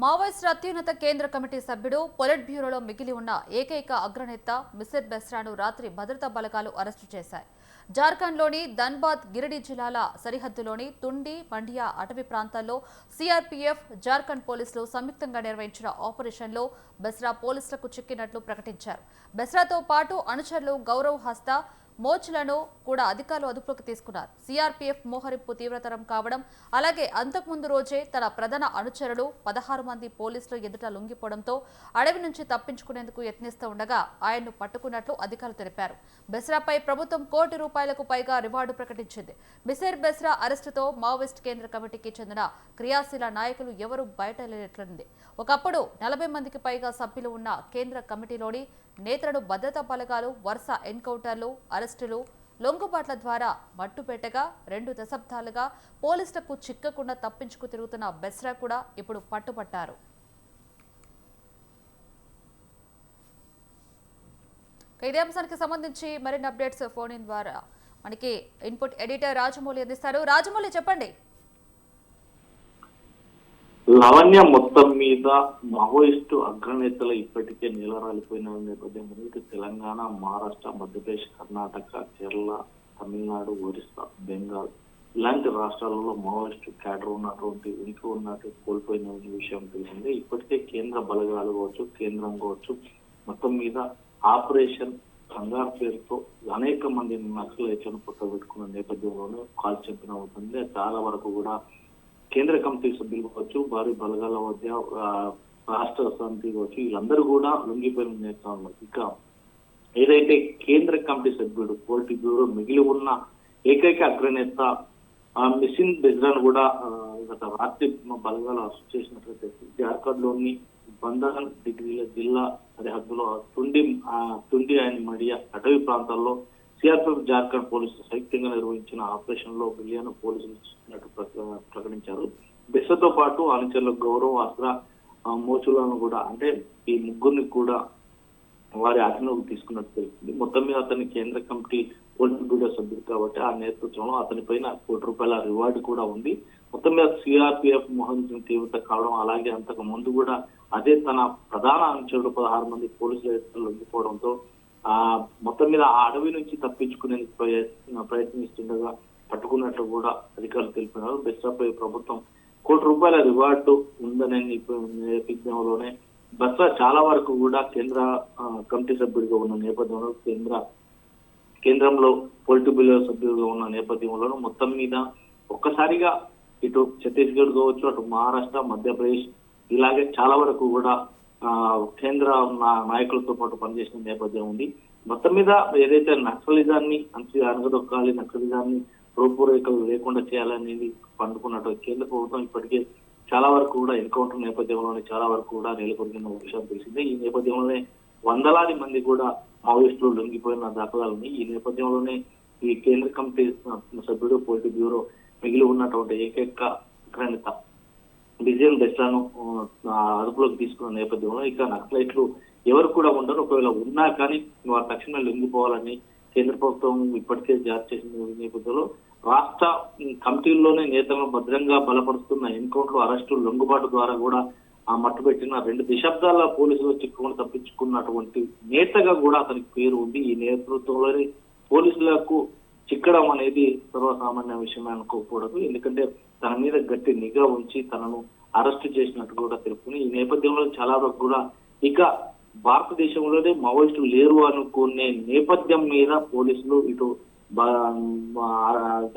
Maoist అత్యున్నత కేంద్ర committee సభ్యుడు పొలిట్ బ్యూరోలో మిగిలి ఉన్న ఏకైక అగ్రనేత మిసిర్ బెస్రాను రాత్రి భద్రతా బలగాలు అరెస్టు చేశాయి. జార్ఖండ్లోని ధన్బాద్, గిరిడి జిల్లాల సరిహద్దులోని తుండి, మండియా అటవీ ప్రాంతాల్లో సీఆర్పీఎఫ్, జార్ఖండ్ పోలీసులు సంయుక్తంగా నిర్వహించిన ఆపరేషన్లో బెస్రా పోలీసులకు చిక్కినట్లు ప్రకటించారు. బెస్రాతో పాటు అనుచరులు గౌరవ్ హస్తా, మోచ్లను కూడా అధికారులు అదుపులోకి తీసుకున్నారు. సీఆర్పీఎఫ్ మోహరింపు తీవ్రతరం కావడం, అలాగే అంతకుముందు రోజే తన ప్రధాన అనుచరులు 16 మంది పోలీసులు ఎదుట లొంగిపోవడంతో అడవి నుంచి తప్పించుకునేందుకు యత్నిస్తూ ఉండగా ఆయన్ను పట్టుకున్నట్లు అధికారులు తెలిపారు. బెస్రాపై ప్రభుత్వం ₹1 కోటి పైగా రివార్డు ప్రకటించింది. మిసిర్ బెస్రా అరెస్టుతో మావోయిస్ట్ కేంద్ర కమిటీకి చెందిన క్రియాశీల నాయకులు ఎవరూ బయటలేనట్లుంది. ఒకప్పుడు 40 మందికి పైగా సభ్యులు ఉన్న కేంద్ర కమిటీలోని నేతలను భద్రతా బలగాలు వరుస ఎన్కౌంటర్లు, అరెస్టులు, లొంగుబాట్ల ద్వారా మట్టుపెట్టగా 2 దశాబ్దాలుగా పోలీసులకు చిక్కకుండా తప్పించుకు తిరుగుతున్న బెస్రా కూడా ఇప్పుడు పట్టుపట్టారు. ఇదే అంశానికి సంబంధించి మరిన్ని అప్డేట్స్ ఫోన్ ఇన్ ద్వారా మనకి ఇన్పుట్ ఎడిటర్ రాజమౌళి అందిస్తారు. రాజమౌళి, చెప్పండి. లావణ్య, మొత్తం మీద మావోయిస్టు అగ్రనేతలు ఇప్పటికే నీలరాలిపోయిన నేపథ్యంలో ఇటు తెలంగాణ, మహారాష్ట్ర, మధ్యప్రదేశ్, కర్ణాటక, కేరళ, తమిళనాడు, ఒరిస్సా, బెంగాల్ ఇలాంటి రాష్ట్రాలలో మావోయిస్టు క్యాడర్ ఉన్నటువంటి ఉనికి ఉన్నట్టు కోల్పోయిన విషయం తెలిసిందే. ఇప్పటికే కేంద్ర బలగాలు కావచ్చు, కేంద్రం కావచ్చు, మొత్తం మీద ఆపరేషన్ కంగారు పేరుతో అనేక మంది నక్సలైట్లను పెట్టుకున్న నేపథ్యంలోనే కాల్ చంపిన అవుతుంది. చాలా వరకు కూడా కేంద్ర కమిటీ సభ్యులు కావచ్చు, భారీ బలగాల మధ్య రాష్ట్ర సమితి కావచ్చు, వీళ్ళందరూ కూడా లొంగిపోయిన నేతలు. ఇక ఏదైతే కేంద్ర కమిటీ సభ్యుడు పొలిట్ బ్యూరో మిగిలి ఉన్న ఏకైక అగ్రనేత మిసిర్ బెస్రాను కూడా గత రాత్రి బలగాలు అరెస్ట్ చేసినట్లయితే జార్ఖండ్ లోని బంధన్ డిగ్రీల జిల్లా సరిహద్దులో తుండి అండ్ మడియా అటవీ ప్రాంతాల్లో సీఆర్పీఎఫ్, జార్ఖండ్ పోలీసులు సంయుక్తంగా నిర్వహించిన ఆపరేషన్ లో బిలియన్ పోలీసులు ప్రకటించారు. బెస్సతో పాటు అనుచరులు గౌరవ్ హస్తా, మోచులను కూడా అంటే ఈ ముగ్గురిని కూడా వారి అధీనంలోకి తీసుకున్నట్టు తెలిసింది. మొత్తం మీద అతని కేంద్ర కమిటీ పొలిట్ బ్యూరో సభ్యుడు కాబట్టి ఆ నేతృత్వంలో అతని పైన ₹1 కోటి రివార్డు కూడా ఉంది. మొత్తం మీద సీఆర్పీఎఫ్ మోహరించిన తీవ్రత కావడం, అలాగే అంతకు ముందు కూడా అదే తన ప్రధాన అనుచరుడు 16 మంది పోలీసులు లొంగిపోవడంతో మొత్తం మీద ఆ అడవి నుంచి తప్పించుకునేందుకు ప్రయత్నిస్తుండగా పట్టుకున్నట్లు కూడా అధికారులు తెలిపినారు. బెస్రాపై ప్రభుత్వం ₹1 కోటి రివార్డు ఉందనే నేపథ్యంలోనే బెస్రా చాలా వరకు కూడా కేంద్ర కమిటీ సభ్యుడిగా ఉన్న నేపథ్యంలో కేంద్రంలో పొలిట్ బ్యూరో సభ్యులుగా ఉన్న నేపథ్యంలో మొత్తం మీద ఒక్కసారిగా ఇటు ఛత్తీస్గఢ్ కావచ్చు, అటు మహారాష్ట్ర, మధ్యప్రదేశ్ ఇలాగే చాలా వరకు కూడా కేంద్ర నాయకులతో పాటు పనిచేసిన నేపథ్యం ఉంది. మొత్తం మీద ఏదైతే నక్సలిజాన్ని అణగదొక్కాలి, నక్సలిజాన్ని రూపురేఖలు లేకుండా చేయాలనేది పండుకున్నట్టు కేంద్ర ప్రభుత్వం ఇప్పటికే చాలా వరకు కూడా ఎన్కౌంటర్ నేపథ్యంలోనే చాలా వరకు కూడా నెలకొల్పిన విషయం తెలిసిందే. ఈ నేపథ్యంలోనే వందలాది మంది కూడా మావోయిస్టులు లొంగిపోయిన దాఖలాలని ఈ నేపథ్యంలోనే ఈ కేంద్ర కమిటీ సభ్యుడు పొలిట్ బ్యూరో మిగిలి ఉన్నటువంటి ఏకైక అగ్రనేత మిసిర్ బెస్రాను అదుపులోకి తీసుకున్న నేపథ్యంలో ఇక నక్సలైట్లు ఎవరు కూడా ఉండరు. ఒకవేళ ఉన్నా కానీ వారు తక్షణమే లొంగిపోవాలని కేంద్ర ప్రభుత్వం ఇప్పటికే జారీ చేసిన నేపథ్యంలో రాష్ట్ర కమిటీల్లోనే నేతలను భద్రంగా బలపరుస్తున్న ఎన్కౌంటర్, అరెస్టులు, లొంగుబాటు ద్వారా కూడా మట్టుపెట్టిన 2 దశాబ్దాల పోలీసులు చిక్కుకొని తప్పించుకున్నటువంటి నేతగా కూడా అతనికి పేరు ఉంది. ఈ నేతృత్వంలోనే పోలీసులకు చిక్కడం అనేది సర్వసామాన్య విషయమే అనుకోకూడదు. ఎందుకంటే తన మీద గట్టి నిఘా ఉంచి తనను అరెస్ట్ చేసినట్టు కూడా తెలుపుకుని ఈ నేపథ్యంలో చాలా వరకు కూడా ఇక భారతదేశంలోనే మావోయిస్టులు లేరు అనుకునే నేపథ్యం మీద పోలీసులు ఇటు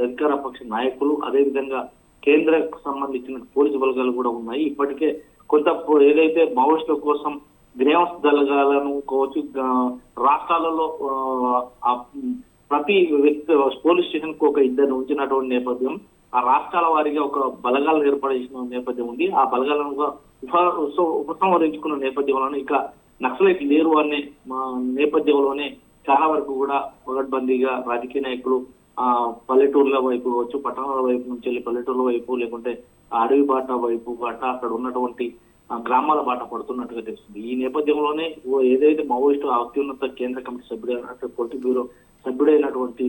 అధికార పక్ష నాయకులు అదేవిధంగా కేంద్రకు సంబంధించిన పోలీసు బలగాలు కూడా ఉన్నాయి. ఇప్పటికే కొంత ఏదైతే మావోయిస్టుల కోసం గ్రేవన్స్ దళగాలను కావచ్చు, రాష్ట్రాలలో ప్రతి వ్యక్తి పోలీస్ స్టేషన్ కు ఒక 2 ఉంచినటువంటి నేపథ్యం, ఆ రాష్ట్రాల వారిగా ఒక బలగాలను ఏర్పడేసిన నేపథ్యం ఉంది. ఆ బలగాలను ఉపసంహరించుకున్న నేపథ్యంలోనే ఇక నక్సలైట్ లేరు అనే నేపథ్యంలోనే చాలా వరకు కూడా పగడ్బందీగా రాజకీయ నాయకులు పల్లెటూర్ల వైపు కావచ్చు, పట్టణాల వైపు నుంచి వెళ్ళి పల్లెటూర్ల వైపు లేకుంటే అడవి బాట అక్కడ ఉన్నటువంటి గ్రామాల బాట పడుతున్నట్టుగా తెలుస్తుంది. ఈ నేపథ్యంలోనే ఏదైతే మావోయిస్టు అత్యున్నత కేంద్ర కమిటీ సభ్యుడు పొలిట్ బ్యూరో సభ్యుడైనటువంటి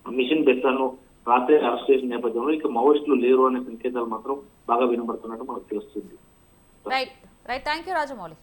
మిసిర్ బెస్రాను రాత్రి అరెస్ట్ చేసిన నేపథ్యంలో ఇక మావోయిస్టులు లేరు అనే సంకేతాలు మాత్రం బాగా వినబడుతున్నట్టు మనకు తెలుస్తుంది. Right right thank you Rajamouli.